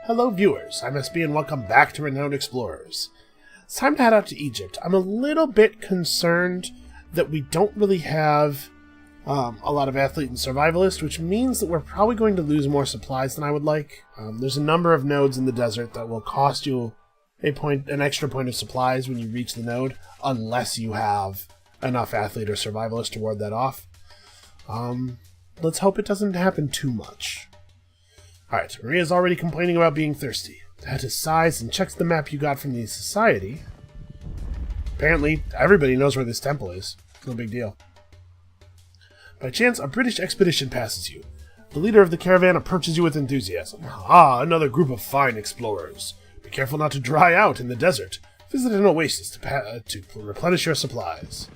Hello viewers, I'm SB and welcome back to Renowned Explorers. It's time to head out to Egypt. I'm a little bit concerned that we don't really have a lot of athlete and survivalist, which means that we're probably going to lose more supplies than I would like. There's a number of nodes in the desert that will cost you an extra point of supplies when you reach the node, unless you have enough athlete or survivalist to ward that off. Let's hope it doesn't happen too much. Alright, Maria's already complaining about being thirsty. Hattis sighs and checks the map you got from the society. Apparently, everybody knows where this temple is. No big deal. By chance, a British expedition passes you. The leader of the caravan approaches you with enthusiasm. Ah, another group of fine explorers. Be careful not to dry out in the desert. Visit an oasis to replenish your supplies.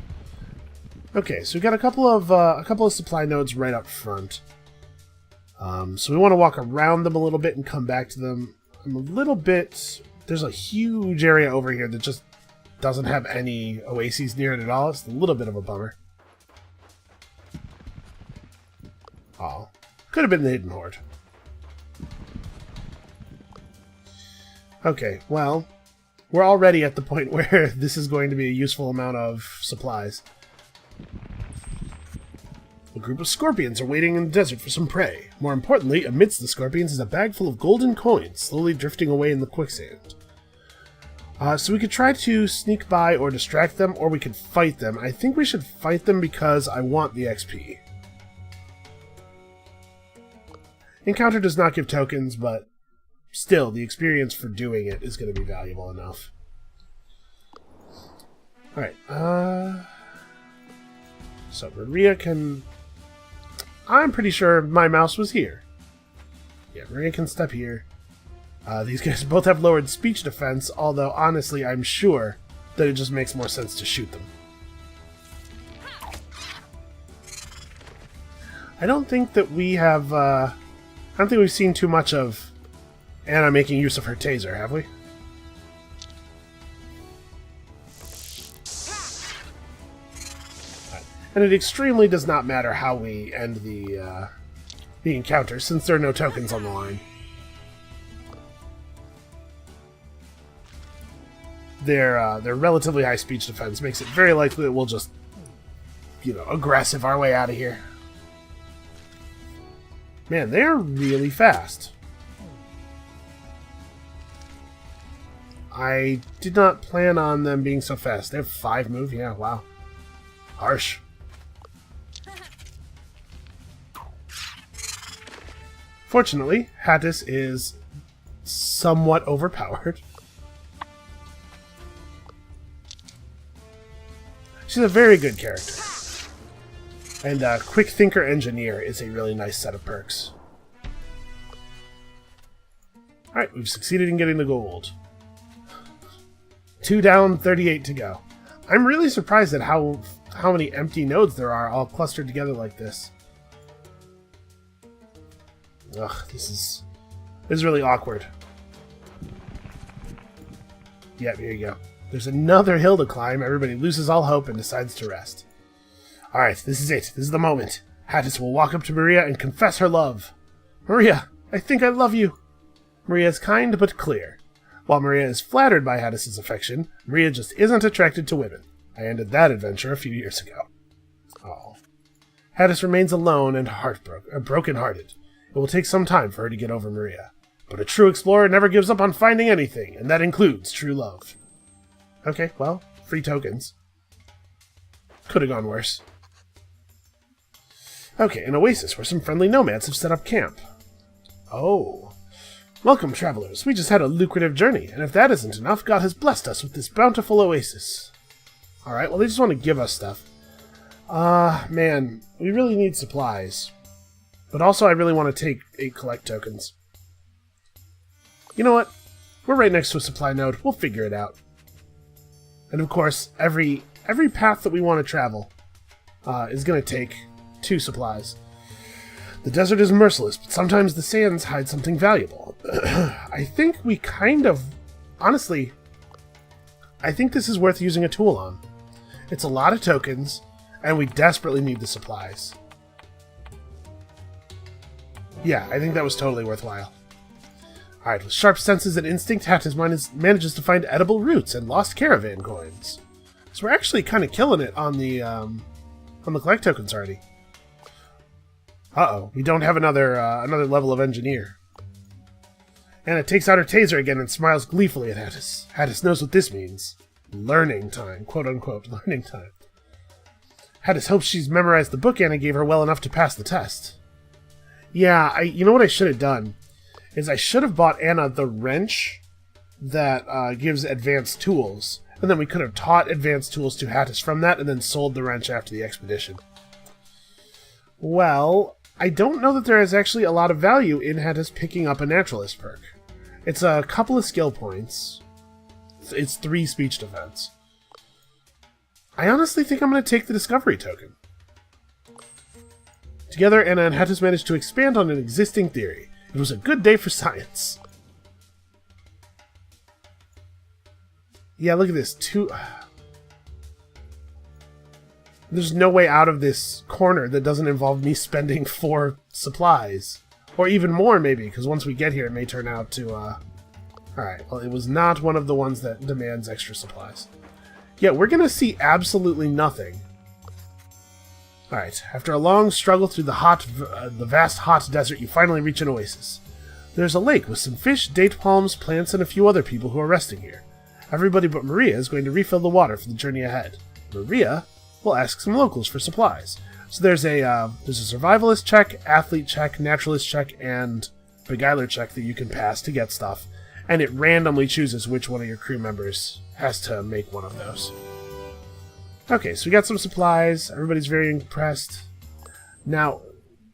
Okay, so we got a couple of supply nodes right up front. So we want to walk around them a little bit and come back to them. There's a huge area over here that just doesn't have any oases near it at all. It's a little bit of a bummer. Oh, could have been the Hidden Horde. Okay, well, we're already at the point where this is going to be a useful amount of supplies. A group of scorpions are waiting in the desert for some prey. More importantly, amidst the scorpions is a bag full of golden coins, slowly drifting away in the quicksand. So we could try to sneak by or distract them, or we could fight them. I think we should fight them because I want the XP. Encounter does not give tokens, but still, the experience for doing it is going to be valuable enough. Alright, so Maria can... I'm pretty sure my mouse was here. Yeah, Maria can step here. These guys both have lowered speech defense, although honestly I'm sure that it just makes more sense to shoot them. I don't think that we have... I don't think we've seen too much of Anna making use of her taser, have we? And it extremely does not matter how we end the encounter, since there are no tokens on the line. Their relatively high speech defense makes it very likely that we'll just, aggressive our way out of here. Man, they're really fast. I did not plan on them being so fast. They have 5 move? Yeah, wow. Harsh. Fortunately, Hattis is somewhat overpowered. She's a very good character. And Quick Thinker Engineer is a really nice set of perks. Alright, we've succeeded in getting the gold. 2 down, 38 to go. I'm really surprised at how many empty nodes there are all clustered together like this. Ugh, this is really awkward. Yep, here you go. There's another hill to climb. Everybody loses all hope and decides to rest. Alright, this is it. This is the moment. Hattis will walk up to Maria and confess her love. Maria, I think I love you. Maria is kind but clear. While Maria is flattered by Hattis' affection, Maria just isn't attracted to women. I ended that adventure a few years ago. Oh. Hattis remains alone and broken-hearted. It will take some time for her to get over Maria. But a true explorer never gives up on finding anything, and that includes true love. Okay, well, free tokens. Could have gone worse. Okay, an oasis where some friendly nomads have set up camp. Oh. Welcome, travelers. We just had a lucrative journey, and if that isn't enough, God has blessed us with this bountiful oasis. Alright, well, they just want to give us stuff. Man, we really need supplies. But also, I really want to take 8 collect tokens. You know what? We're right next to a supply node. We'll figure it out. And of course, every path that we want to travel is going to take 2 supplies. The desert is merciless, but sometimes the sands hide something valuable. I think we kind of... Honestly, I think this is worth using a tool on. It's a lot of tokens, and we desperately need the supplies. Yeah, I think that was totally worthwhile. Alright, with sharp senses and instinct, Hattis manages to find edible roots and lost caravan coins. So we're actually kind of killing it on the collect tokens already. Uh-oh, we don't have another level of engineer. Anna takes out her taser again and smiles gleefully at Hattis. Hattis knows what this means. Learning time, quote-unquote, learning time. Hattis hopes she's memorized the book Anna gave her well enough to pass the test. Yeah, you know what I should have done? Is I should have bought Anna the wrench that gives advanced tools, and then we could have taught advanced tools to Hattis from that, and then sold the wrench after the expedition. Well, I don't know that there is actually a lot of value in Hattis picking up a naturalist perk. It's a couple of skill points. It's 3 speech defense. I honestly think I'm going to take the discovery token. Together, Anna and Hattis managed to expand on an existing theory. It was a good day for science. Yeah, look at this. There's no way out of this corner that doesn't involve me spending 4 supplies. Or even more, maybe, because once we get here, it may turn out to, Alright, well, it was not one of the ones that demands extra supplies. Yeah, we're gonna see absolutely nothing. Alright, after a long struggle through the vast hot desert, you finally reach an oasis. There's a lake with some fish, date palms, plants, and a few other people who are resting here. Everybody but Maria is going to refill the water for the journey ahead. Maria will ask some locals for supplies. So there's a survivalist check, athlete check, naturalist check, and beguiler check that you can pass to get stuff. And it randomly chooses which one of your crew members has to make one of those. Okay, so we got some supplies. Everybody's very impressed. Now,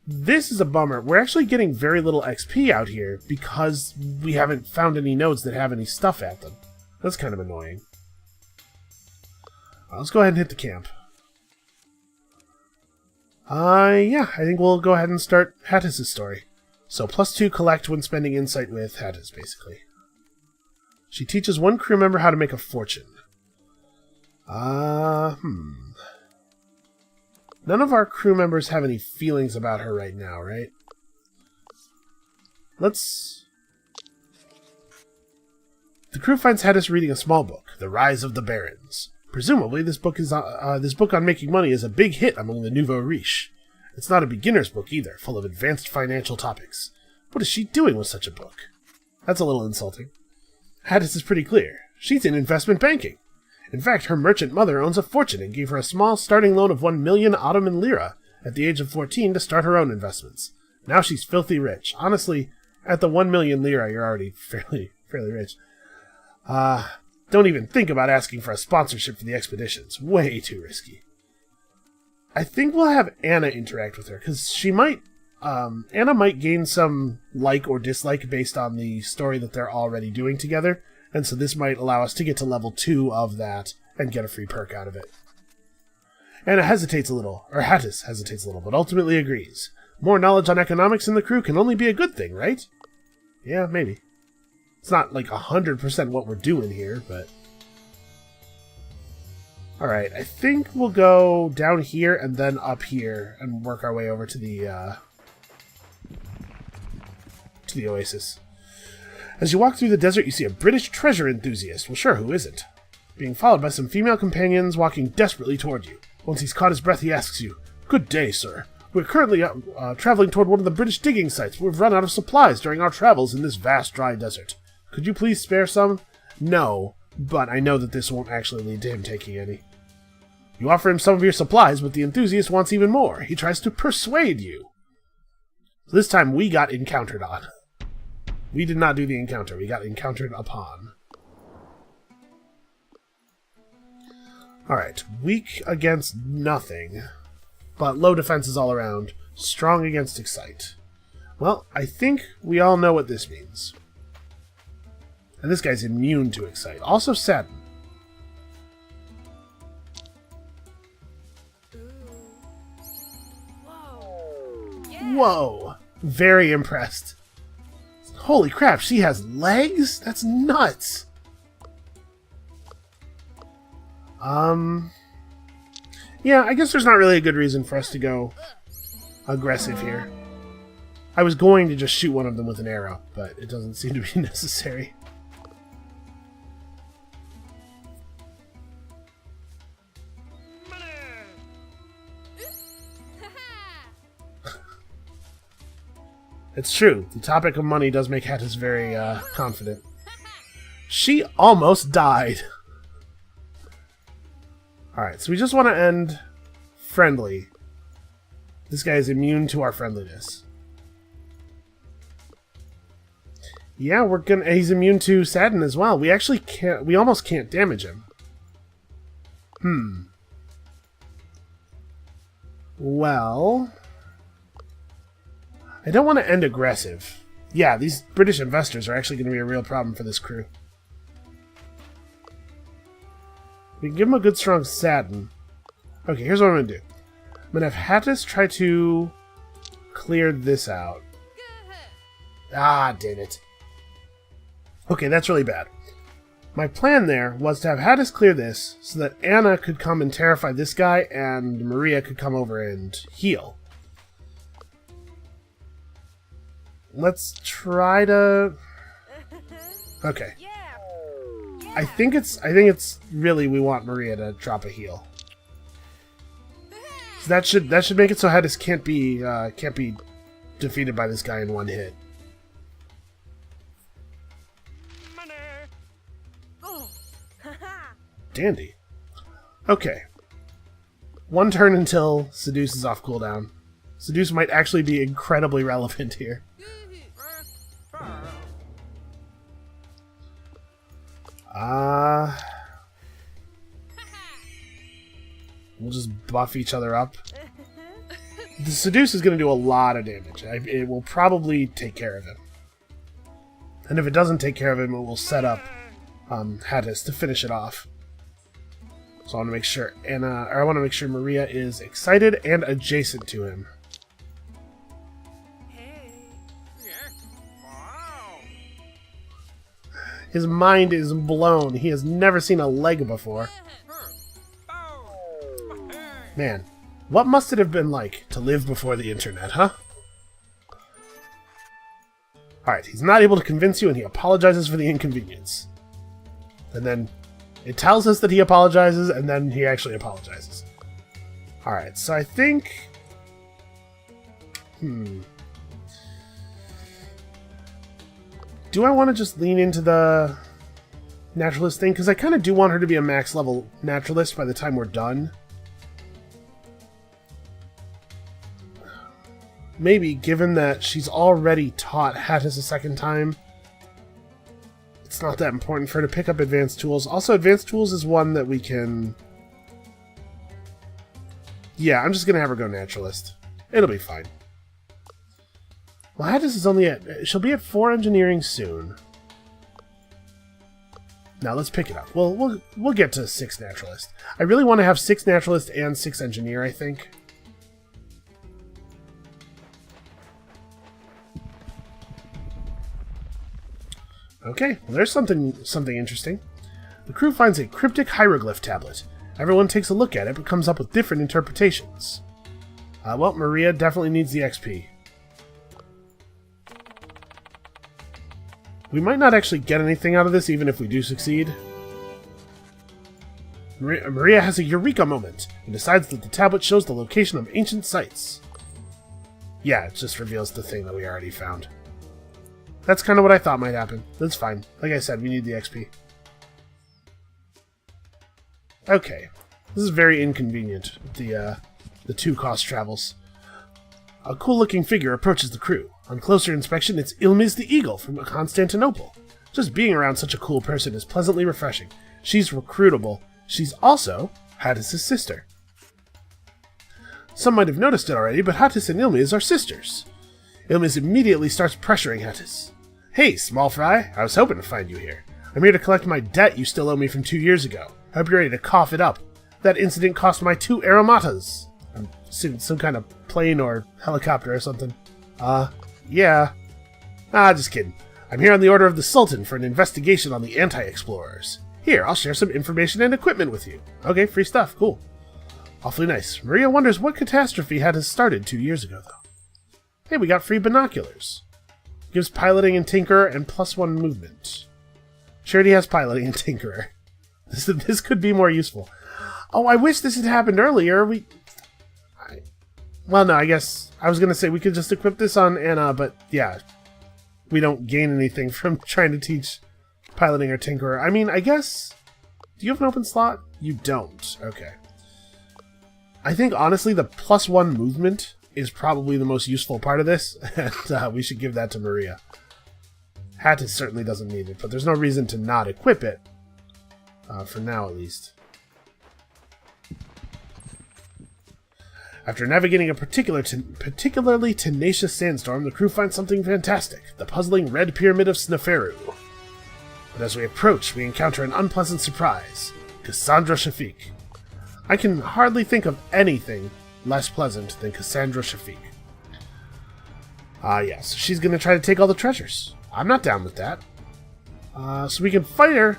this is a bummer. We're actually getting very little XP out here because we haven't found any nodes that have any stuff at them. That's kind of annoying. Let's go ahead and hit the camp. Yeah, I think we'll go ahead and start Hattis' story. So, +2 collect when spending insight with Hattis, basically. She teaches one crew member how to make a fortune. None of our crew members have any feelings about her right now, right? The crew finds Hattis reading a small book, The Rise of the Barons. Presumably, this book on making money is a big hit among the nouveau riche. It's not a beginner's book either, full of advanced financial topics. What is she doing with such a book? That's a little insulting. Hattis is pretty clear. She's in investment banking. In fact, her merchant mother owns a fortune and gave her a small starting loan of 1 million Ottoman lira at the age of 14 to start her own investments. Now she's filthy rich. Honestly, at the 1 million lira, you're already fairly rich. Don't even think about asking for a sponsorship for the expeditions. Way too risky. I think we'll have Anna interact with her, because she might... Anna might gain some like or dislike based on the story that they're already doing together, and so this might allow us to get to level 2 of that and get a free perk out of it. Anna hesitates a little, or Hattis hesitates a little, but ultimately agrees. More knowledge on economics in the crew can only be a good thing, right? Yeah, maybe. It's not like 100% what we're doing here, but... Alright, I think we'll go down here and then up here and work our way over to the oasis. As you walk through the desert, you see a British treasure enthusiast. Well, sure, who isn't? Being followed by some female companions walking desperately toward you. Once he's caught his breath, he asks you, "Good day, sir. We're currently traveling toward one of the British digging sites. We've run out of supplies during our travels in this vast, dry desert. Could you please spare some?" No, but I know that this won't actually lead to him taking any. You offer him some of your supplies, but the enthusiast wants even more. He tries to persuade you. So this time we got encountered on. We did not do the encounter. We got encountered upon. Alright. Weak against nothing. But low defenses all around. Strong against Excite. Well, I think we all know what this means. And this guy's immune to Excite. Also Sadden. Whoa! Very impressed. Holy crap, she has legs? That's nuts! Yeah, I guess there's not really a good reason for us to go aggressive here. I was going to just shoot one of them with an arrow, but it doesn't seem to be necessary. It's true. The topic of money does make Hattis very confident. She almost died. Alright, so we just want to end friendly. This guy is immune to our friendliness. Yeah, he's immune to Sadden as well. We actually can't, we almost can't damage him. Well, I don't want to end aggressive. Yeah, these British investors are actually going to be a real problem for this crew. We can give him a good strong Sadden. Okay, here's what I'm going to do. I'm going to have Hattis try to clear this out. Ah, damn it. Okay, that's really bad. My plan there was to have Hattis clear this so that Anna could come and terrify this guy and Maria could come over and heal. Let's try to... Okay. I think it's really we want Maria to drop a heal. So that should make it so Hattis can't be defeated by this guy in one hit. Dandy. Okay. One turn until Seduce is off cooldown. Seduce might actually be incredibly relevant here. We'll just buff each other up. The Seduce is going to do a lot of damage. It will probably take care of him. And if it doesn't take care of him, it will set up Hattis to finish it off. So I want to make sure I want to make sure Maria is excited and adjacent to him. His mind is blown. He has never seen a leg before. Man, what must it have been like to live before the internet, huh? Alright, he's not able to convince you and he apologizes for the inconvenience. And then it tells us that he apologizes and then he actually apologizes. Alright, so I think... Do I want to just lean into the naturalist thing? Because I kind of do want her to be a max level naturalist by the time we're done. Maybe, given that she's already taught Hattis a second time, it's not that important for her to pick up advanced tools. Also, advanced tools is one that we can... Yeah, I'm just going to have her go naturalist. It'll be fine. Well, Hattis is only at... She'll be at 4 engineering soon. Now, let's pick it up. We'll get to 6 naturalist. I really want to have 6 naturalist and 6 engineer, I think. Okay, well, there's something interesting. The crew finds a cryptic hieroglyph tablet. Everyone takes a look at it, but comes up with different interpretations. Well, Maria definitely needs the XP. We might not actually get anything out of this, even if we do succeed. Maria has a eureka moment, and decides that the tablet shows the location of ancient sites. Yeah, it just reveals the thing that we already found. That's kind of what I thought might happen. That's fine. Like I said, we need the XP. Okay. This is very inconvenient, the 2 cost travels. A cool-looking figure approaches the crew. On closer inspection, it's Ilmiz the Eagle from Constantinople. Just being around such a cool person is pleasantly refreshing. She's recruitable. She's also Hattis' sister. Some might have noticed it already, but Hattis and Ilmiz are sisters. Ilmiz immediately starts pressuring Hattis. Hey, small fry, I was hoping to find you here. I'm here to collect my debt you still owe me from 2 years ago. I hope you're ready to cough it up. That incident cost my 2 aromatas. I'm assuming some kind of plane or helicopter or something. Yeah. Just kidding. I'm here on the order of the Sultan for an investigation on the anti-explorers. Here, I'll share some information and equipment with you. Okay, free stuff, cool. Awfully nice. Maria wonders what catastrophe had started 2 years ago, though. Hey, we got free binoculars. Gives piloting and tinkerer and +1 movement. She already has piloting and tinkerer. This could be more useful. Oh, I wish this had happened earlier. Well, no, I guess I was going to say we could just equip this on Anna, but yeah, we don't gain anything from trying to teach piloting or tinkerer. I mean, I guess... Do you have an open slot? You don't. Okay. I think, honestly, the +1 movement is probably the most useful part of this, and we should give that to Maria. Hattis certainly doesn't need it, but there's no reason to not equip it. For now, at least. After navigating a particularly tenacious sandstorm, the crew finds something fantastic, the puzzling Red Pyramid of Sneferu. But as we approach, we encounter an unpleasant surprise, Cassandra Shafiq. I can hardly think of anything less pleasant than Cassandra Shafiq. Yes, she's going to try to take all the treasures. I'm not down with that. So we can fight her,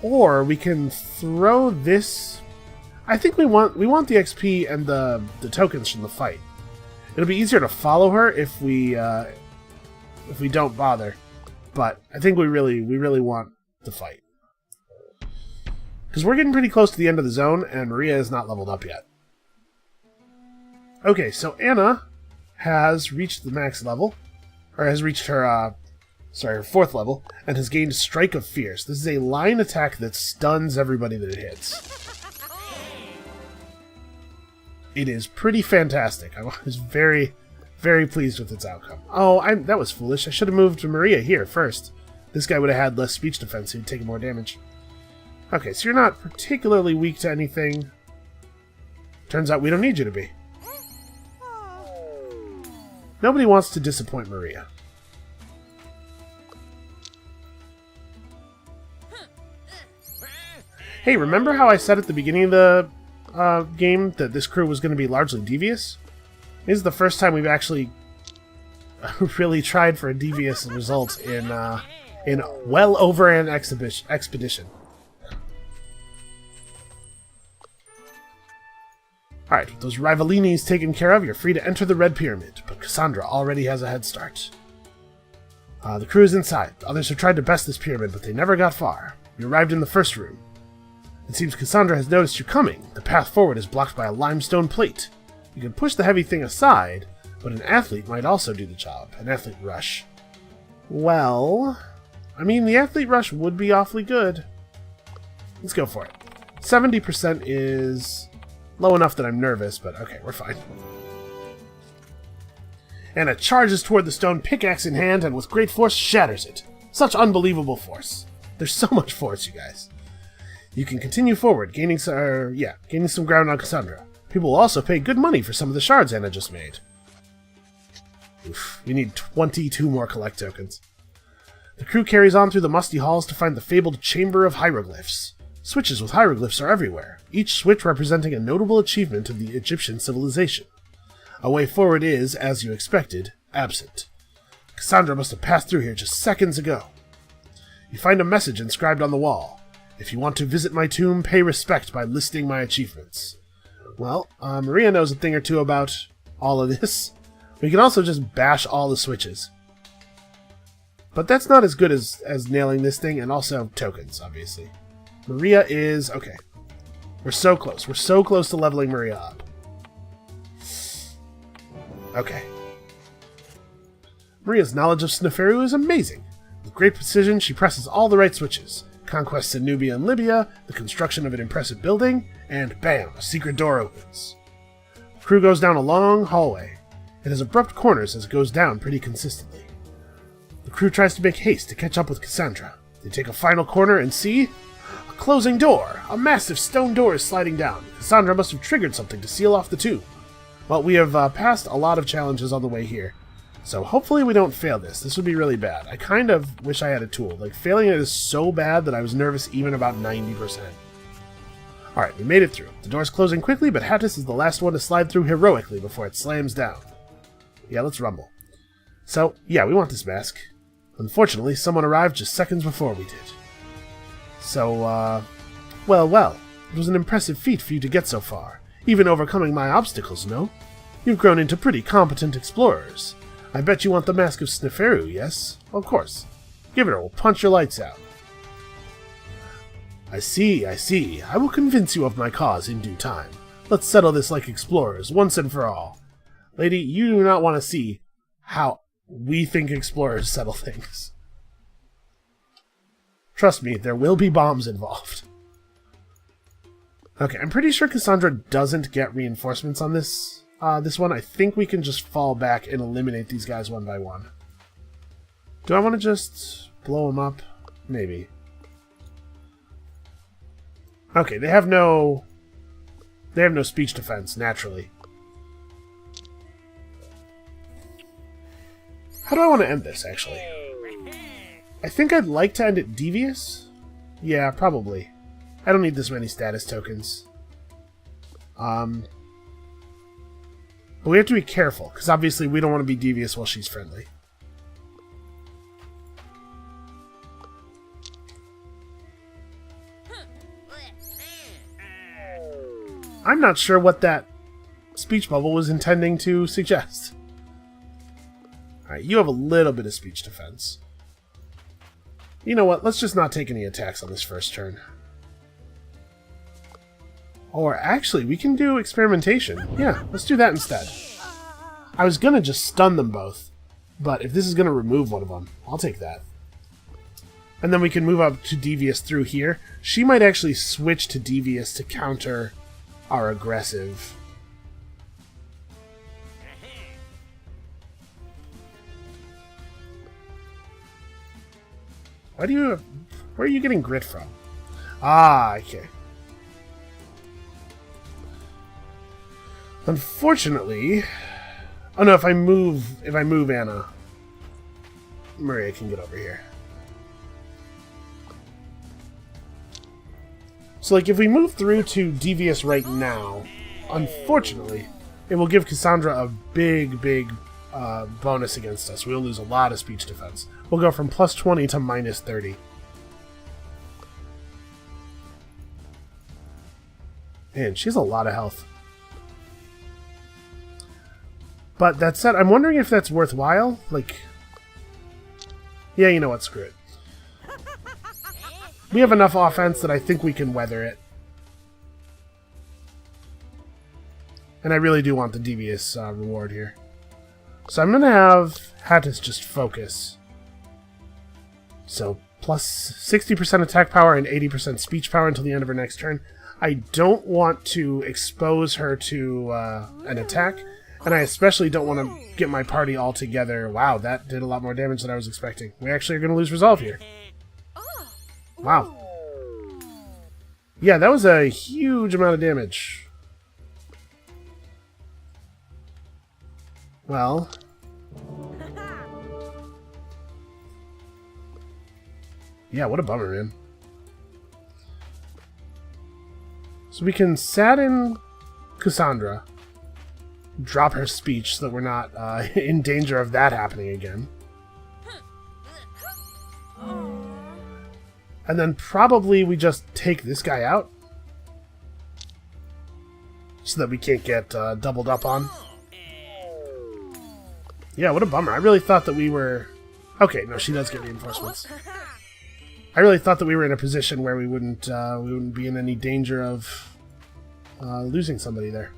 or we can throw this... I think we want the XP and the tokens from the fight. It'll be easier to follow her if we don't bother, but I think we really want the fight because we're getting pretty close to the end of the zone, and Maria is not leveled up yet. Okay, so Anna has reached the max level, or has reached her her 4th level, and has gained Strike of Fierce. This is a line attack that stuns everybody that it hits. It is pretty fantastic. I was very, very pleased with its outcome. Oh, that was foolish. I should have moved Maria here first. This guy would have had less speech defense, so he'd taken more damage. Okay, so you're not particularly weak to anything. Turns out we don't need you to be. Nobody wants to disappoint Maria. Hey, remember how I said at the beginning of the game that this crew was going to be largely devious? This is the first time we've actually really tried for a devious result in well over an expedition. Alright, with those Rivalinis taken care of, you're free to enter the Red Pyramid, but Cassandra already has a head start. The crew is inside. Others have tried to best this pyramid, but they never got far. You arrived in the first room. It seems Cassandra has noticed you coming. The path forward is blocked by a limestone plate. You can push the heavy thing aside, but an athlete might also do the job. An athlete rush. Well, I mean, the athlete rush would be awfully good. Let's go for it. 70% is low enough that I'm nervous, but okay, we're fine. Anna charges toward the stone, pickaxe in hand, and with great force shatters it. Such unbelievable force. There's so much force, you guys. You can continue forward, gaining some ground on Cassandra. People will also pay good money for some of the shards Anna just made. Oof, we need 22 more collect tokens. The crew carries on through the musty halls to find the fabled Chamber of Hieroglyphs. Switches with hieroglyphs are everywhere, each switch representing a notable achievement of the Egyptian civilization. A way forward is, as you expected, absent. Cassandra must have passed through here just seconds ago. You find a message inscribed on the wall. If you want to visit my tomb, pay respect by listing my achievements. Well, Maria knows a thing or two about all of this. We can also just bash all the switches. But that's not as good as nailing this thing, and also tokens, obviously. Maria is... okay. We're so close. We're so close to leveling Maria up. Okay. Maria's knowledge of Sneferu is amazing. With great precision, she presses all the right switches. Conquests in Nubia and Libya, the construction of an impressive building, and bam, a secret door opens. The crew goes down a long hallway. It has abrupt corners as it goes down pretty consistently. The crew tries to make haste to catch up with Cassandra. They take a final corner and see... a closing door! A massive stone door is sliding down. Cassandra must have triggered something to seal off the tomb. Well, we have passed a lot of challenges on the way here. So hopefully we don't fail this. This would be really bad. I kind of wish I had a tool. Like, failing it is so bad that I was nervous even about 90%. Alright, we made it through. The door's closing quickly, but Hattis is the last one to slide through heroically before it slams down. Yeah, let's rumble. So, yeah, we want this mask. Unfortunately, someone arrived just seconds before we did. So, well. It was an impressive feat for you to get so far. Even overcoming my obstacles, no? You've grown into pretty competent explorers. I bet you want the Mask of Sneferu, yes? Of course. Give it her, we'll punch your lights out. I see, I see. I will convince you of my cause in due time. Let's settle this like explorers, once and for all. Lady, you do not want to see how we think explorers settle things. Trust me, there will be bombs involved. Okay, I'm pretty sure Cassandra doesn't get reinforcements on this one. I think we can just fall back and eliminate these guys one by one. Do I want to just blow them up? Maybe. Okay, they have no speech defense, naturally. How do I want to end this, actually? I think I'd like to end it devious. Yeah, probably. I don't need this many status tokens. But we have to be careful, because obviously we don't want to be devious while she's friendly. I'm not sure what that speech bubble was intending to suggest. Alright, you have a little bit of speech defense. You know what? Let's just not take any attacks on this first turn. Or actually, we can do experimentation. Yeah, let's do that instead. I was gonna just stun them both, but if this is gonna remove one of them, I'll take that. And then we can move up to Devious through here. She might actually switch to Devious to counter our aggressive. Where are you getting grit from? Ah, okay. Unfortunately, oh no, if I move Anna, Maria can get over here. So, like, if we move through to Devious right now, unfortunately, it will give Cassandra a big bonus against us. We'll lose a lot of speech defense. We'll go from plus 20 to minus 30. Man, she has a lot of health. But that said, I'm wondering if that's worthwhile. Like, yeah, you know what? Screw it. We have enough offense that I think we can weather it. And I really do want the devious reward here. So I'm going to have Hattis just focus. So plus 60% attack power and 80% speech power until the end of her next turn. I don't want to expose her to an attack. And I especially don't want to get my party all together. Wow, that did a lot more damage than I was expecting. We actually are going to lose resolve here. Wow. Yeah, that was a huge amount of damage. Well. Yeah, what a bummer, man. So we can sadden Cassandra. Drop her speech so that we're not in danger of that happening again. And then probably we just take this guy out. So that we can't get doubled up on. Yeah, what a bummer. I really thought that we were... Okay, no, she does get reinforcements. I really thought that we were in a position where we wouldn't be in any danger of losing somebody there.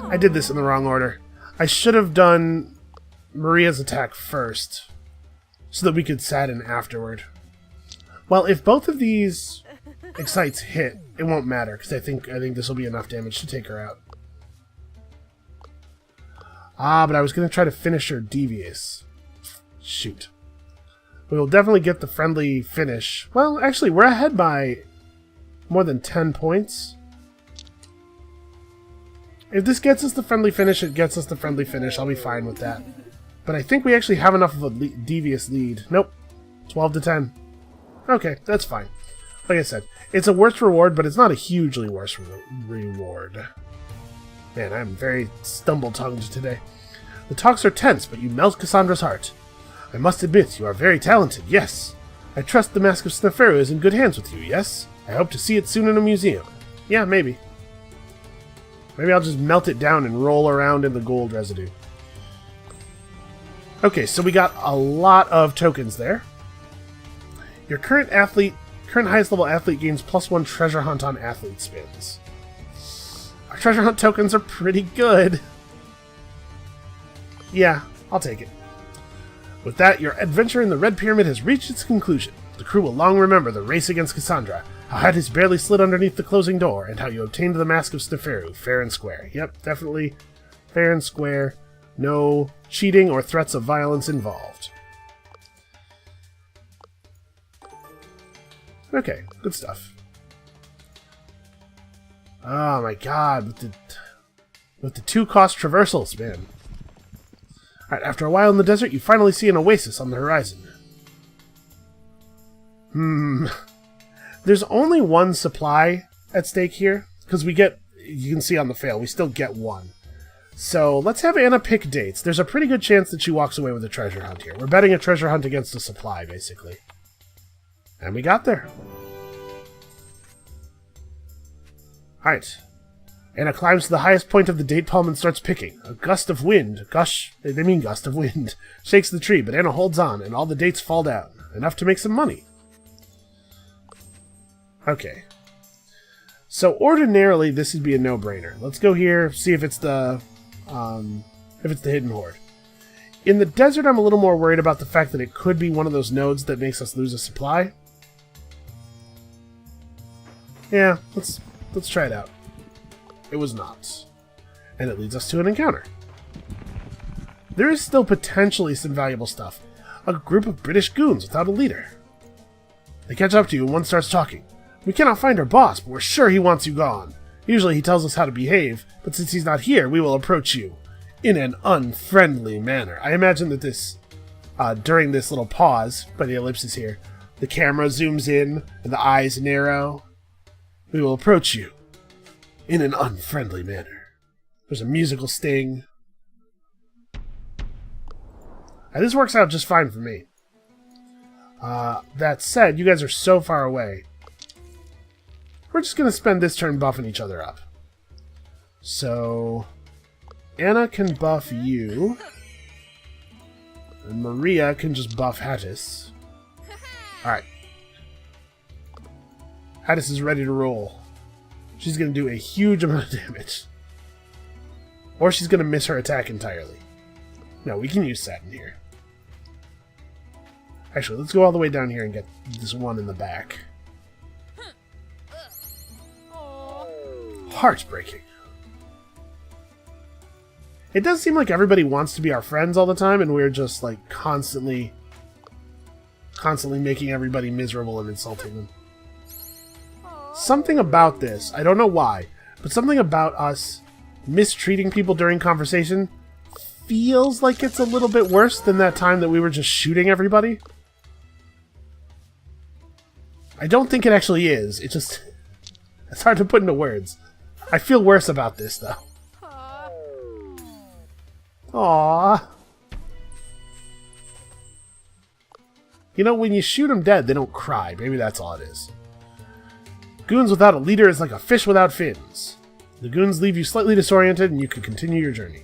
I did this in the wrong order. I should have done Maria's attack first, so that we could sadden afterward. Well, if both of these excites hit, it won't matter, because I think this will be enough damage to take her out. Ah, but I was going to try to finish her devious. Shoot. We will definitely get the friendly finish. Well, actually, we're ahead by more than 10 points. If this gets us the friendly finish, it gets us the friendly finish. I'll be fine with that. But I think we actually have enough of a devious lead. Nope. 12 to 10. Okay, that's fine. Like I said, it's a worse reward, but it's not a hugely worse reward. Man, I'm very stumble-tongued today. The talks are tense, but you melt Cassandra's heart. I must admit, you are very talented, yes. I trust the Mask of Sneferu is in good hands with you, yes? I hope to see it soon in a museum. Yeah, maybe. Maybe I'll just melt it down and roll around in the gold residue. Okay, so we got a lot of tokens there. Your current highest level athlete gains +1 treasure hunt on athlete spins. Our treasure hunt tokens are pretty good. Yeah, I'll take it. With that, your adventure in the Red Pyramid has reached its conclusion. The crew will long remember the race against Cassandra, how Hades barely slid underneath the closing door, and how you obtained the Mask of Sneferu, fair and square. Yep, definitely fair and square. No cheating or threats of violence involved. Okay, good stuff. Oh my god, with the 2-cost traversals, man. Alright, after a while in the desert, you finally see an oasis on the horizon. There's only one supply at stake here, because we get, you can see on the fail, we still get one. So let's have Anna pick dates. There's a pretty good chance that she walks away with a treasure hunt here. We're betting a treasure hunt against a supply, basically. And we got there. Alright. Anna climbs to the highest point of the date palm and starts picking. A gust of wind, gust of wind, shakes the tree, but Anna holds on, and all the dates fall down. Enough to make some money. Okay. So ordinarily, this would be a no-brainer. Let's go here, see if it's the hidden hoard. In the desert, I'm a little more worried about the fact that it could be one of those nodes that makes us lose a supply. Yeah, let's try it out. It was not. And it leads us to an encounter. There is still potentially some valuable stuff. A group of British goons without a leader. They catch up to you and one starts talking. We cannot find our boss, but we're sure he wants you gone. Usually he tells us how to behave, but since he's not here, we will approach you in an unfriendly manner. I imagine that this, during this little pause by the ellipsis here, the camera zooms in and the eyes narrow. We will approach you in an unfriendly manner. There's a musical sting. And this works out just fine for me. That said, you guys are so far away. We're just going to spend this turn buffing each other up. So, Anna can buff you. And Maria can just buff Hattis. Alright. Hattis is ready to roll. She's going to do a huge amount of damage. Or she's going to miss her attack entirely. No, we can use Satin here. Actually, let's go all the way down here and get this one in the back. Heartbreaking. It does seem like everybody wants to be our friends all the time, and we're just, like, constantly making everybody miserable and insulting them. Something about this, I don't know why, but something about us mistreating people during conversation feels like it's a little bit worse than that time that we were just shooting everybody. I don't think it actually is. It just... it's hard to put into words. I feel worse about this, though. Aww. You know, when you shoot them dead, they don't cry. Maybe that's all it is. Goons without a leader is like a fish without fins. The goons leave you slightly disoriented, and you can continue your journey.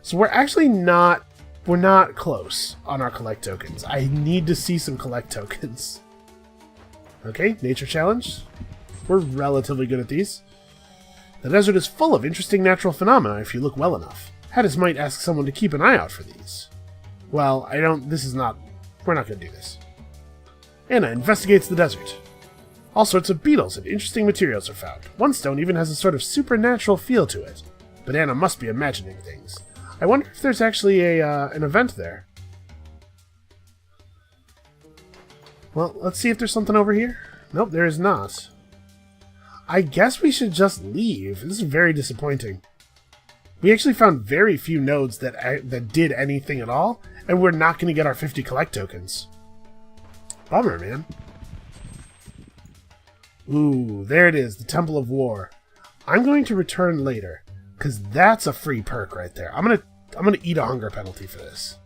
So we're actually not... we're not close on our collect tokens. I need to see some collect tokens. Okay, nature challenge. We're relatively good at these. The desert is full of interesting natural phenomena if you look well enough. Hattis might ask someone to keep an eye out for these. Well, we're not going to do this. Anna investigates the desert. All sorts of beetles and interesting materials are found. One stone even has a sort of supernatural feel to it. But Anna must be imagining things. I wonder if there's actually an event there. Well, let's see if there's something over here. Nope, there is not. I guess we should just leave. This is very disappointing. We actually found very few nodes that did anything at all, and we're not going to get our 50 collect tokens. Bummer, man. Ooh, there it is, the Temple of War. I'm going to return later, because that's a free perk right there. I'm gonna eat a hunger penalty for this.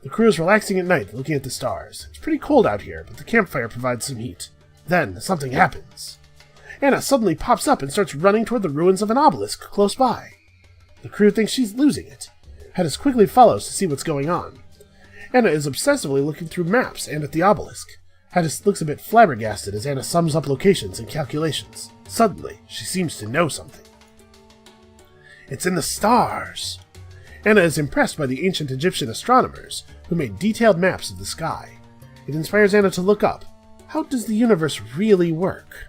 The crew is relaxing at night, looking at the stars. It's pretty cold out here, but the campfire provides some heat. Then, something happens. Anna suddenly pops up and starts running toward the ruins of an obelisk close by. The crew thinks she's losing it. Hedis quickly follows to see what's going on. Anna is obsessively looking through maps and at the obelisk. Hedis looks a bit flabbergasted as Anna sums up locations and calculations. Suddenly, she seems to know something. It's in the stars! Anna is impressed by the ancient Egyptian astronomers, who made detailed maps of the sky. It inspires Anna to look up. How does the universe really work?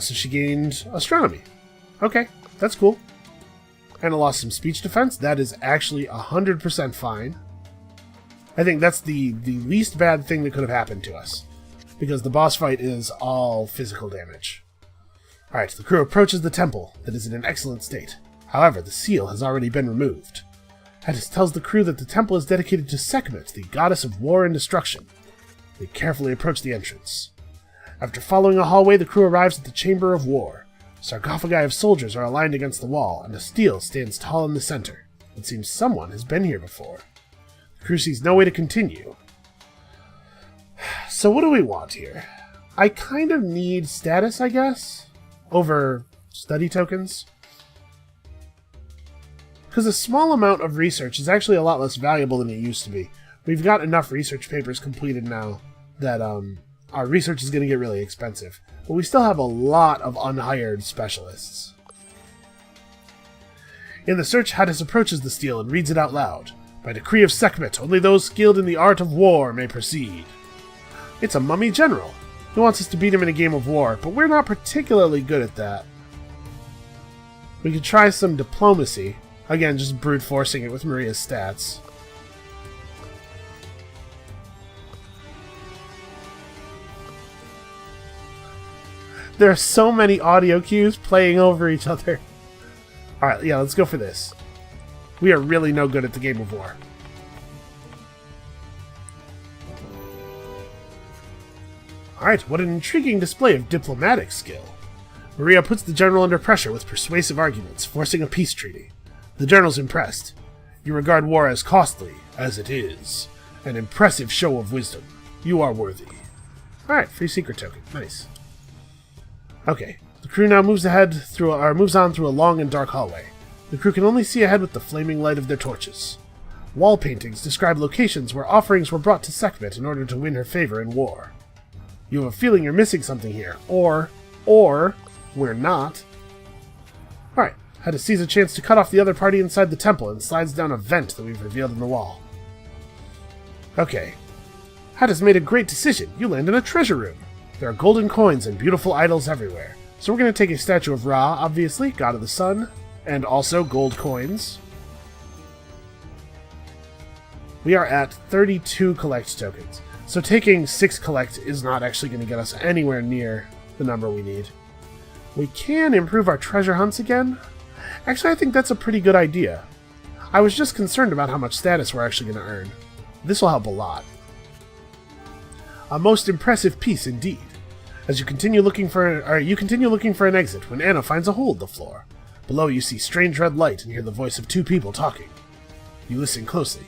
So she gained astronomy. Okay, that's cool. Anna lost some speech defense. That is actually 100% fine. I think that's the least bad thing that could have happened to us, because the boss fight is all physical damage. Alright, the crew approaches the temple that is in an excellent state. However, the seal has already been removed. Hedis tells the crew that the temple is dedicated to Sekhmet, the goddess of war and destruction. They carefully approach the entrance. After following a hallway, the crew arrives at the Chamber of War. Sarcophagi of soldiers are aligned against the wall, and a stele stands tall in the center. It seems someone has been here before. The crew sees no way to continue. So what do we want here? I kind of need status, I guess, over study tokens. Because a small amount of research is actually a lot less valuable than it used to be. We've got enough research papers completed now that our research is going to get really expensive. But we still have a lot of unhired specialists. In the search, Hedis approaches the stele and reads it out loud. By decree of Sekhmet, only those skilled in the art of war may proceed. It's a mummy general. He wants us to beat him in a game of war, but we're not particularly good at that. We could try some diplomacy. Again, just brute forcing it with Maria's stats. There are so many audio cues playing over each other. Alright, yeah, let's go for this. We are really no good at the game of war. Alright, what an intriguing display of diplomatic skill. Maria puts the general under pressure with persuasive arguments, forcing a peace treaty. The general's impressed. You regard war as costly, as it is. An impressive show of wisdom. You are worthy. Alright, free secret token. Nice. Okay, the crew now moves on through a long and dark hallway. The crew can only see ahead with the flaming light of their torches. Wall paintings describe locations where offerings were brought to Sekhmet in order to win her favor in war. You have a feeling you're missing something here, or we're not. Alright, Hedis sees a chance to cut off the other party inside the temple and slides down a vent that we've revealed in the wall. Okay, Hedis made a great decision. You land in a treasure room. There are golden coins and beautiful idols everywhere. So we're going to take a statue of Ra, obviously, god of the sun, and also gold coins. We are at 32 collect tokens. So taking 6 collect is not actually going to get us anywhere near the number we need. We can improve our treasure hunts again. Actually, I think that's a pretty good idea. I was just concerned about how much status we're actually going to earn. This will help a lot. A most impressive piece indeed. As you continue looking for an exit when Anna finds a hole in the floor. Below you see strange red light and hear the voice of 2 people talking. You listen closely.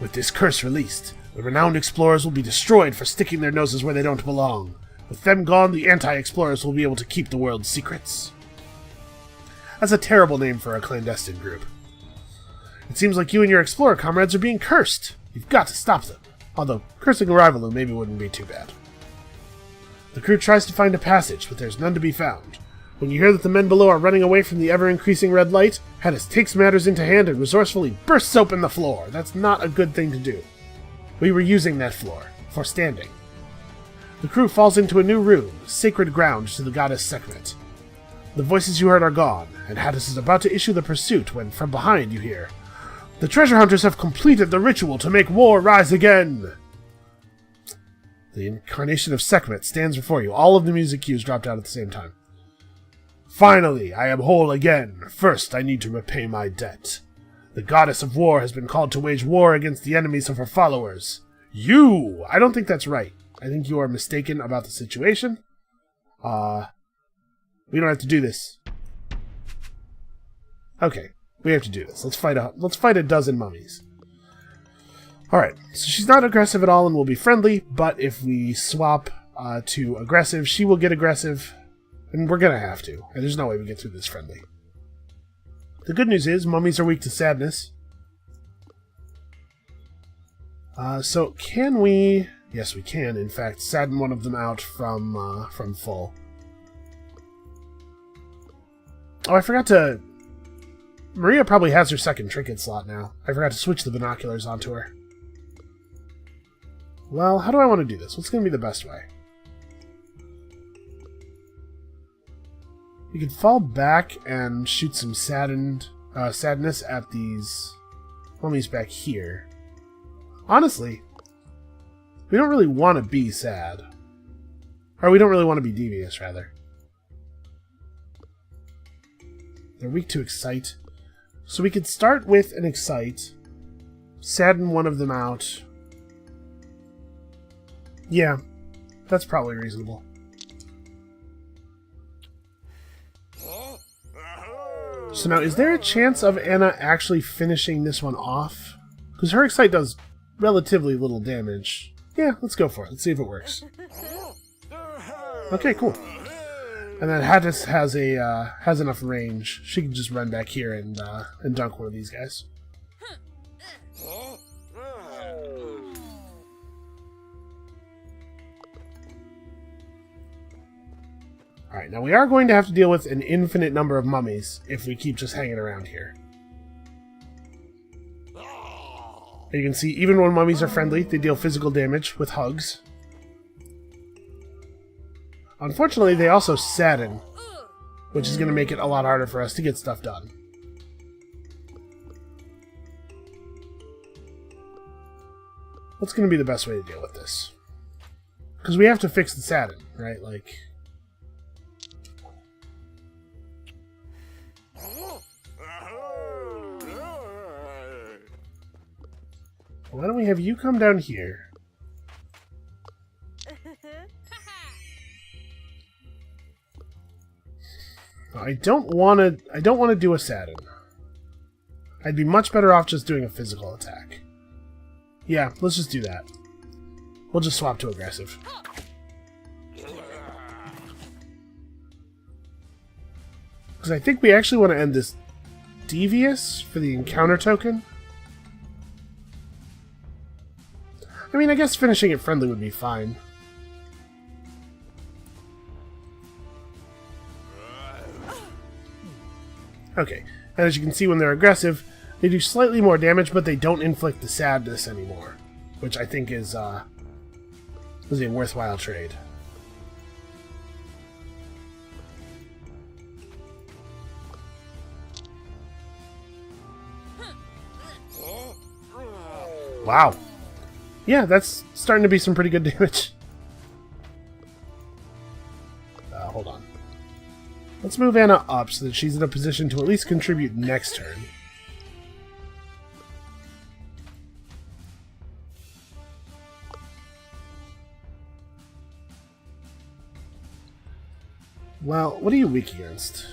With this curse released, the renowned explorers will be destroyed for sticking their noses where they don't belong. With them gone, the anti-explorers will be able to keep the world's secrets. That's a terrible name for a clandestine group. It seems like you and your explorer comrades are being cursed. You've got to stop them. Although, cursing a rival maybe wouldn't be too bad. The crew tries to find a passage, but there's none to be found. When you hear that the men below are running away from the ever-increasing red light, Hedis takes matters into hand and resourcefully bursts open the floor. That's not a good thing to do. We were using that floor for standing. The crew falls into a new room, sacred ground to the goddess Sekhmet. The voices you heard are gone, and Hedis is about to issue the pursuit when, from behind, you hear, "The treasure hunters have completed the ritual to make war rise again!" The incarnation of Sekhmet stands before you. All of the music cues dropped out at the same time. "Finally, I am whole again. First, I need to repay my debt. The goddess of war has been called to wage war against the enemies of her followers. You! I don't think that's right. I think you are mistaken about the situation. We don't have to do this. Okay, we have to do this. Let's fight a dozen mummies. Alright, so she's not aggressive at all and will be friendly, but if we swap to aggressive, she will get aggressive. And we're gonna have to. And there's no way we get through this friendly. The good news is, mummies are weak to sadness. So can we... Yes, we can, in fact, sadden one of them out from full. Oh, I forgot to... Maria probably has her second trinket slot now. I forgot to switch the binoculars onto her. Well, how do I want to do this? What's going to be the best way? We could fall back and shoot some sadness at these mummies back here. Honestly, we don't really want to be sad. Or we don't really want to be devious, rather. They're weak to excite. So we could start with an excite, sadden one of them out. Yeah, that's probably reasonable. So now, is there a chance of Anna actually finishing this one off? Because her excite does relatively little damage. Yeah, let's go for it. Let's see if it works. Okay, cool. And then Hattis has enough range. She can just run back here and dunk one of these guys. Alright, now we are going to have to deal with an infinite number of mummies if we keep just hanging around here. You can see, even when mummies are friendly, they deal physical damage with hugs. Unfortunately, they also sadden, which is going to make it a lot harder for us to get stuff done. What's going to be the best way to deal with this? Because we have to fix the sadden, right? Like... Why don't we have you come down here? I don't want to do a sadden. I'd be much better off just doing a physical attack. Yeah, let's just do that. We'll just swap to aggressive. Because I think we actually want to end this devious for the encounter token. I mean, I guess finishing it friendly would be fine. Okay, and as you can see, when they're aggressive, they do slightly more damage, but they don't inflict the sadness anymore, which I think is a worthwhile trade. Wow. Yeah, that's starting to be some pretty good damage. Hold on. Let's move Anna up so that she's in a position to at least contribute next turn. Well, what are you weak against?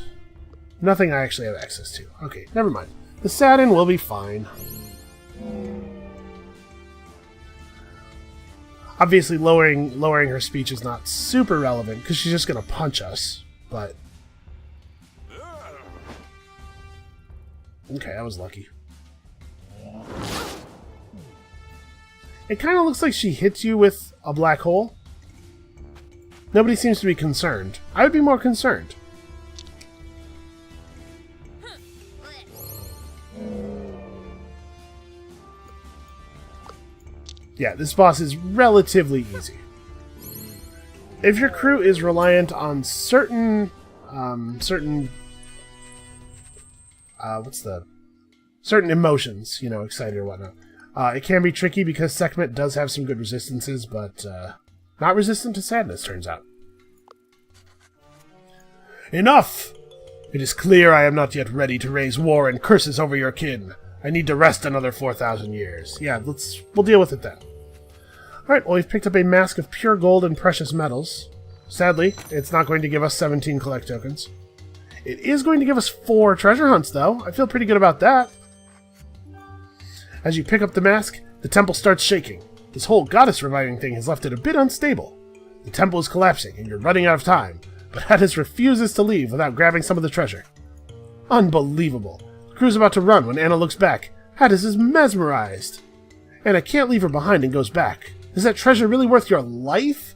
Nothing I actually have access to. Okay, never mind. The sadden will be fine. Obviously, lowering her speech is not super relevant, because she's just going to punch us, but... Okay, I was lucky. It kind of looks like she hits you with a black hole. Nobody seems to be concerned. I would be more concerned. Yeah, this boss is relatively easy. If your crew is reliant on certain emotions, you know, excited or whatnot, it can be tricky because Sekhmet does have some good resistances, but not resistant to sadness, turns out. Enough! It is clear I am not yet ready to raise war and curses over your kin. I need to rest another 4,000 years. Yeah, we'll deal with it then. Alright, well, we've picked up a mask of pure gold and precious metals. Sadly, it's not going to give us 17 collect tokens. It is going to give us 4 treasure hunts, though. I feel pretty good about that. As you pick up the mask, the temple starts shaking. This whole goddess reviving thing has left it a bit unstable. The temple is collapsing, and you're running out of time. but Hattis refuses to leave without grabbing some of the treasure. Unbelievable. The crew's about to run when Anna looks back. Hattis is mesmerized. Anna can't leave her behind and goes back. Is that treasure really worth your life?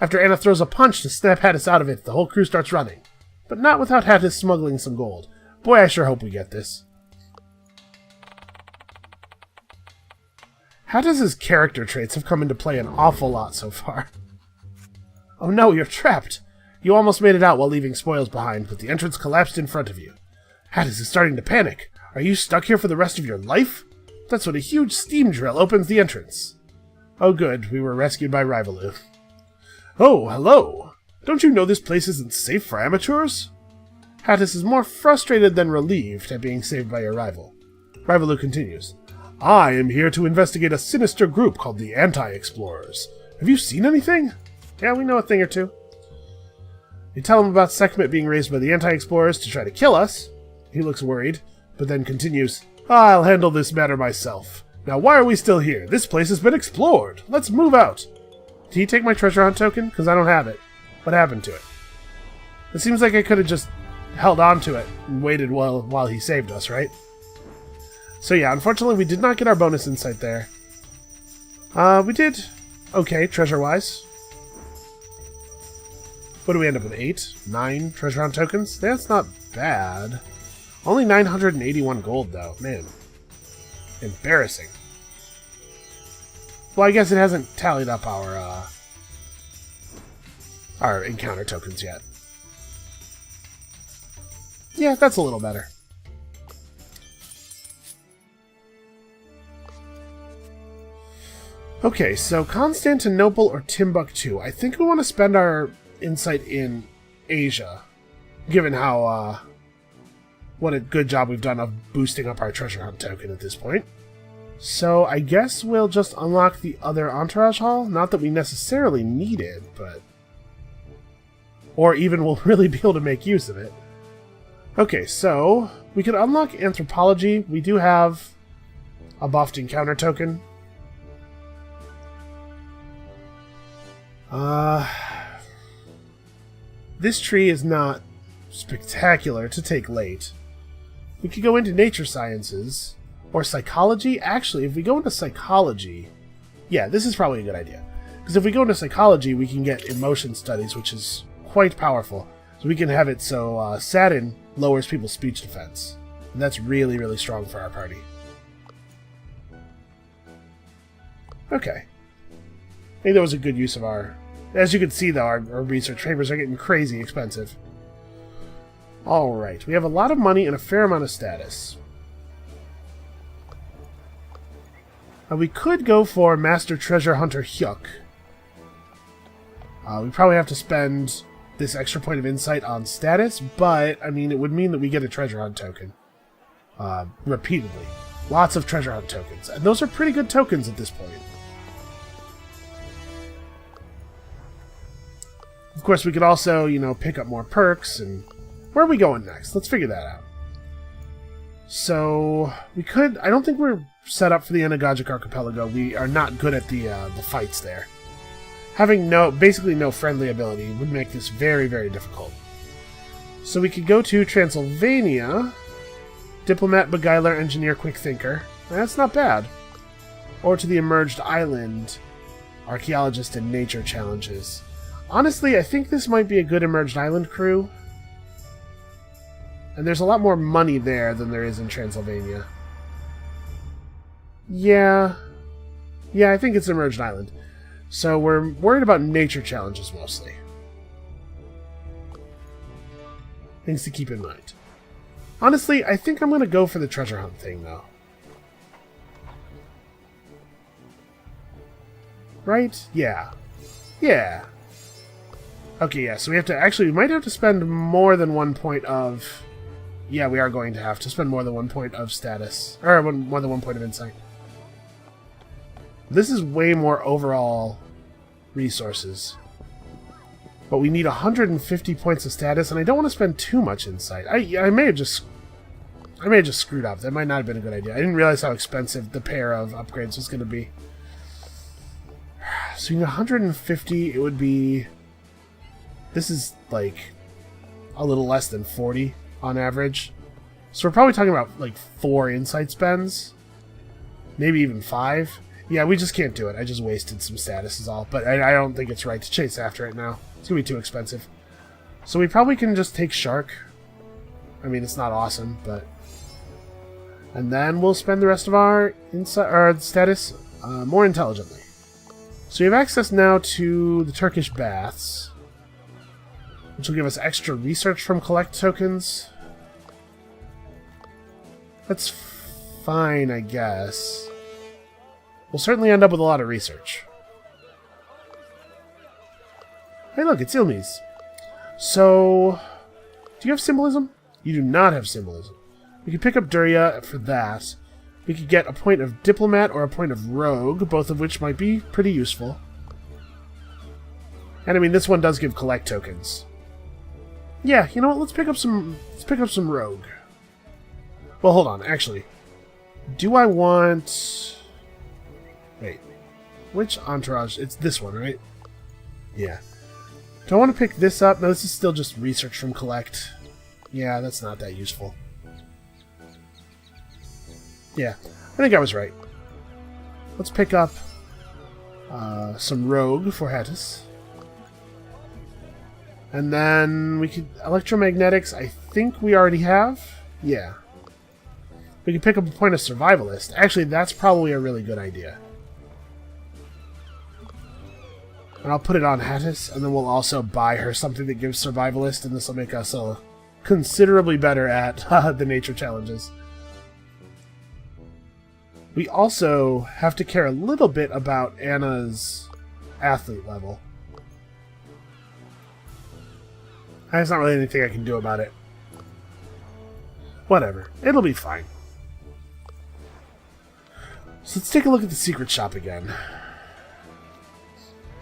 After Anna throws a punch to snap Hattis out of it, the whole crew starts running. But not without Hattis smuggling some gold. Boy, I sure hope we get this. Hattis's character traits have come into play an awful lot so far. Oh no, you're trapped! You almost made it out while leaving spoils behind, but the entrance collapsed in front of you. Hattis is starting to panic. Are you stuck here for the rest of your life? That's when a huge steam drill opens the entrance. Oh good, we were rescued by Rivaloo. Oh, hello! Don't you know this place isn't safe for amateurs? Hattis is more frustrated than relieved at being saved by your rival. Rivaloo continues. I am here to investigate a sinister group called the Anti-Explorers. Have you seen anything? Yeah, we know a thing or two. You tell him about Sekhmet being raised by the Anti-Explorers to try to kill us. He looks worried, but then continues, I'll handle this matter myself. Now why are we still here? This place has been explored. Let's move out. Did he take my treasure hunt token? Because I don't have it. What happened to it? It seems like I could have just held on to it and waited while he saved us, right? So yeah, unfortunately we did not get our bonus insight there. We did okay, treasure-wise. What do we end up with? 8? 9 treasure hunt tokens? That's not bad. Only 981 gold, though. Man. Embarrassing. Well, I guess it hasn't tallied up our encounter tokens yet. Yeah, that's a little better. Okay, so Constantinople or Timbuktu. I think we want to spend our insight in Asia, given how, what a good job we've done of boosting up our treasure hunt token at this point. So I guess we'll just unlock the other Entourage Hall. Not that we necessarily need it, but... or even we'll really be able to make use of it. Okay, so we can unlock Anthropology. We do have a buffed encounter token. This tree is not spectacular to take late. We could go into nature sciences or psychology. Actually, if we go into psychology, yeah, this is probably a good idea. Because if we go into psychology, we can get emotion studies, which is quite powerful. So we can have it so Saturn lowers people's speech defense. And that's really, really strong for our party. Okay. I think that was a good use of our... As you can see, though, our research papers are getting crazy expensive. Alright, we have a lot of money and a fair amount of status. Now, we could go for Master Treasure Hunter Hyuk. We probably have to spend this extra point of insight on status, but, I mean, it would mean that we get a treasure hunt token. Repeatedly. Lots of treasure hunt tokens. And those are pretty good tokens at this point. Of course, we could also, you know, pick up more perks, and... Where are we going next? Let's figure that out. So, we could... I don't think we're set up for the Anagagic Archipelago. We are not good at the fights there. Having basically no friendly ability would make this very, very difficult. So we could go to Transylvania, Diplomat, Beguiler, Engineer, Quick Thinker. That's not bad. Or to the Emerged Island, Archaeologist and Nature Challenges. Honestly, I think this might be a good Emerged Island crew. And there's a lot more money there than there is in Transylvania. Yeah. Yeah, I think it's Emerged Island. So we're worried about nature challenges mostly. Things to keep in mind. Honestly, I think I'm going to go for the treasure hunt thing, though. Right? Yeah. Yeah. Okay, yeah, so we have to... Actually, we might have to spend more than 1 point of... Yeah, we are going to have to spend more than 1 point of status. Or more than 1 point of insight. This is way more overall resources. But we need 150 points of status, and I don't want to spend too much insight. I may have just screwed up. That might not have been a good idea. I didn't realize how expensive the pair of upgrades was going to be. So you need 150, it would be... This is like a little less than 40 on average. So we're probably talking about like 4 insight spends. Maybe even 5. Yeah, we just can't do it. I just wasted some status is all. But I don't think it's right to chase after it now. It's going to be too expensive. So we probably can just take Shark. I mean, it's not awesome, but... And then we'll spend the rest of our status more intelligently. So we have access now to the Turkish baths, which will give us extra research from collect tokens. That's fine, I guess. We'll certainly end up with a lot of research. Hey look, it's Ilmes. So, do you have symbolism? You do not have symbolism. We could pick up Durya for that. We could get a point of Diplomat or a point of Rogue, both of which might be pretty useful. And I mean, this one does give collect tokens. Yeah, you know what? Let's pick up some Rogue. Well, hold on. Actually, do I want... Wait. Which entourage? It's this one, right? Yeah. Do I want to pick this up? No, this is still just research from collect. Yeah, that's not that useful. Yeah, I think I was right. Let's pick up some Rogue for Hattis. And then we could... Electromagnetics, I think we already have. Yeah. We could pick up a point of Survivalist. Actually, that's probably a really good idea. And I'll put it on Hattis, and then we'll also buy her something that gives Survivalist, and this will make us considerably better at the nature challenges. We also have to care a little bit about Anna's athlete level. There's not really anything I can do about it. Whatever. It'll be fine. So let's take a look at the secret shop again.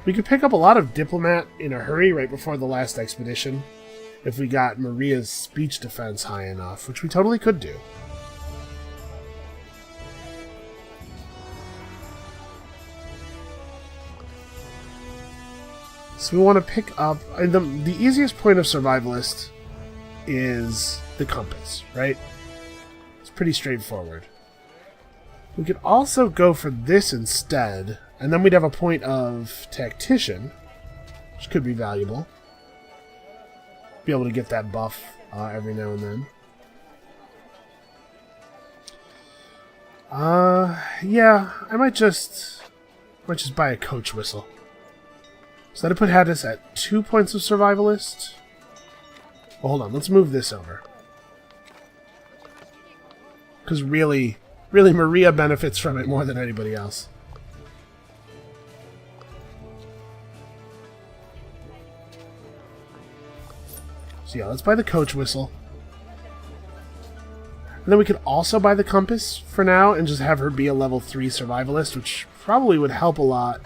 We could pick up a lot of Diplomat in a hurry right before the last expedition if we got Maria's speech defense high enough, which we totally could do. So we want to pick up... the easiest point of Survivalist is the compass, right? It's pretty straightforward. We could also go for this instead, and then we'd have a point of Tactician, which could be valuable. Be able to get that buff every now and then. Yeah, I might just buy a coach whistle. So that'll put Hattis at 2 points of Survivalist. Well, hold on, let's move this over. Because really Maria benefits from it more than anybody else. So yeah, let's buy the coach whistle. And then we could also buy the compass for now and just have her be a level 3 Survivalist, which probably would help a lot.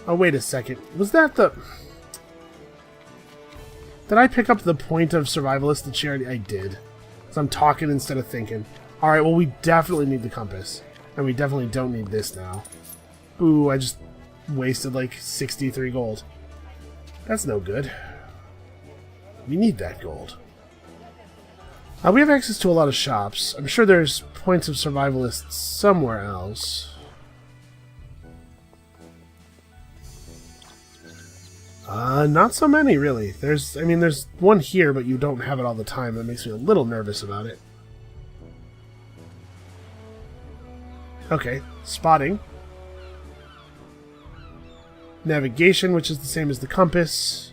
Oh, wait a second. Was that the... Did I pick up the point of Survivalist that she already... I did. So I'm talking instead of thinking. Alright, well, we definitely need the compass. And we definitely don't need this now. Ooh, I just wasted like 63 gold. That's no good. We need that gold. We have access to a lot of shops. I'm sure there's points of Survivalist somewhere else. Not so many, really. There's one here, but you don't have it all the time. That makes me a little nervous about it. Okay, spotting. Navigation, which is the same as the compass.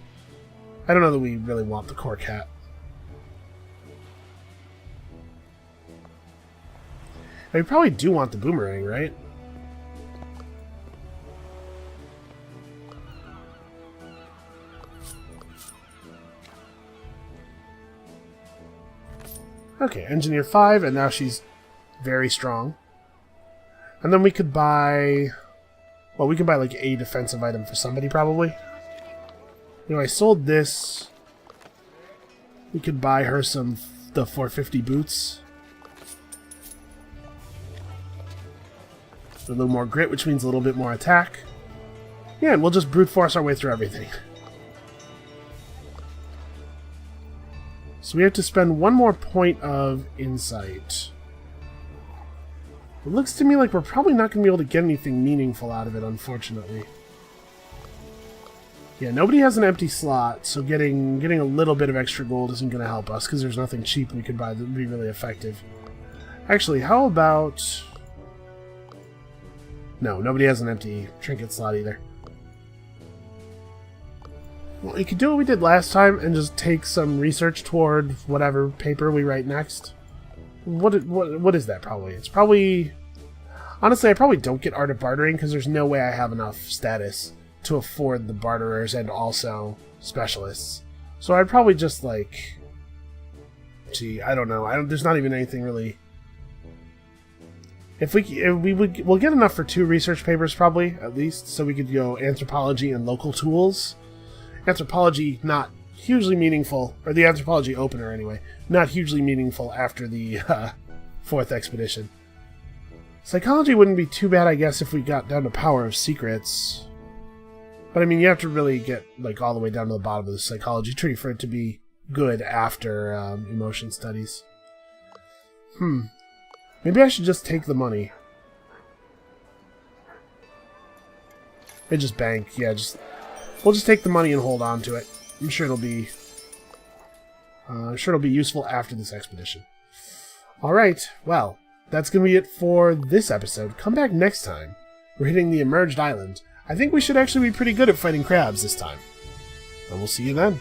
I don't know that we really want the cork hat. We probably do want the boomerang, right? Okay, Engineer 5, and now she's very strong. And then we could buy... Well, we can buy like a defensive item for somebody, probably. You know, I sold this. We could buy her the 450 boots. A little more grit, which means a little bit more attack. Yeah, and we'll just brute force our way through everything. So we have to spend one more point of insight. It looks to me like we're probably not going to be able to get anything meaningful out of it, unfortunately. Yeah, nobody has an empty slot, so getting a little bit of extra gold isn't going to help us, because there's nothing cheap we could buy that would be really effective. Actually, how about... No, nobody has an empty trinket slot either. Well, you could do what we did last time and just take some research toward whatever paper we write next. What is that probably? It's probably... Honestly, I probably don't get Art of Bartering because there's no way I have enough status to afford the barterers and also specialists. So I'd probably just like... Gee, I don't know. There's not even anything really... We'll get enough for 2 research papers probably, at least, so we could go anthropology and local tools. Anthropology, not hugely meaningful, or the anthropology opener anyway, not hugely meaningful after the 4th expedition. Psychology wouldn't be too bad, I guess, if we got down to Power of Secrets. But I mean, you have to really get like all the way down to the bottom of the psychology tree for it to be good after emotion studies. Maybe I should just take the money. And just bank, yeah, we'll just take the money and hold on to it. I'm sure it'll be useful after this expedition. Alright, well, that's going to be it for this episode. Come back next time. We're hitting the emerged island. I think we should actually be pretty good at fighting crabs this time. And we'll see you then.